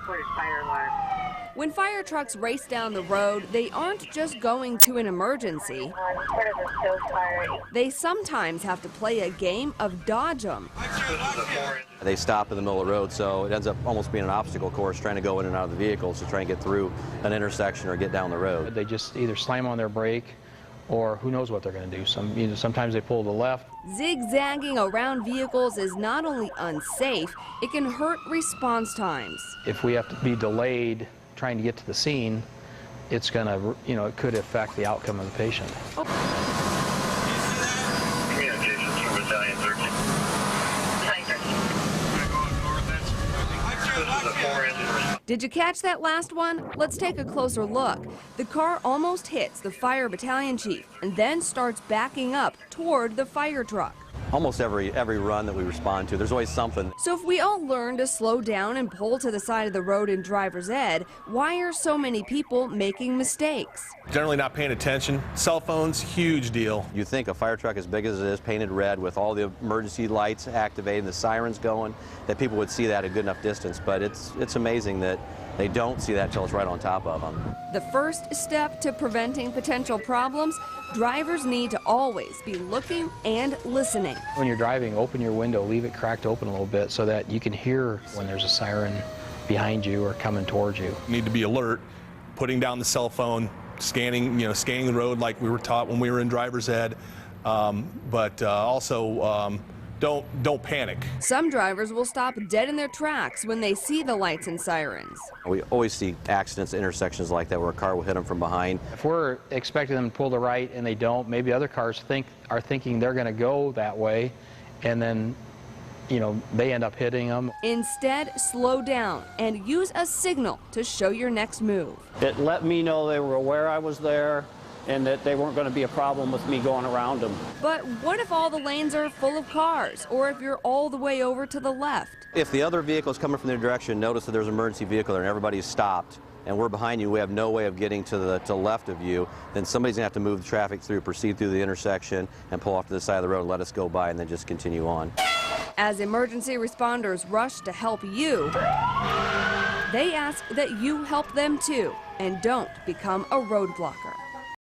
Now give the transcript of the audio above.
reported fire alarm. When fire trucks race down the road, they aren't just going to an emergency. Part of the still fire. They sometimes have to play a game of dodge 'em. They stop in the middle of the road, so it ends up almost being an obstacle course trying to go in and out of the vehicles to try and get through an intersection or get down the road. They just either slam on their brake or who knows what they're going to do. Sometimes they pull to the left. Zigzagging around vehicles is not only unsafe, it can hurt response times. If we have to be delayed trying to get to the scene, it's going to, it could affect the outcome of the patient. Communications from Battalion 13. Did you catch that last one? Let's take a closer look. The car almost hits the fire battalion chief and then starts backing up toward the fire truck. Almost every run that we respond to, there's always something. So if we all learn to slow down and pull to the side of the road in driver's ed, why are so many people making mistakes? Generally not paying attention. Cell phones, huge deal. You think a fire truck as big as it is, painted red with all the emergency lights activated, the sirens going, that people would see that at a good enough distance, but it's amazing that they don't see that until it's right on top of them. The first step to preventing potential problems, drivers need to always be looking and listening. When you're driving, open your window, leave it cracked open a little bit so that you can hear when there's a siren behind you or coming towards you. You need to be alert, putting down the cell phone, scanning the road like we were taught when we were in driver's ed, but also don't panic. Some drivers will stop dead in their tracks when they see the lights and sirens. We always see accidents at intersections like that where a car will hit them from behind. If we're expecting them to pull to right and they don't, maybe other cars are thinking they're going to go that way, and then they end up hitting them. Instead, slow down and use a signal to show your next move. It let me know they were aware I was there and that they weren't going to be a problem with me going around them. But what if all the lanes are full of cars, or if you're all the way over to the left? If the other vehicles coming from their direction notice that there's an emergency vehicle there and everybody's stopped, and we're behind you, we have no way of getting to the left of you, then somebody's going to have to move the traffic through, proceed through the intersection, and pull off to the side of the road and let us go by and then just continue on. As emergency responders rush to help you, they ask that you help them too and don't become a roadblocker.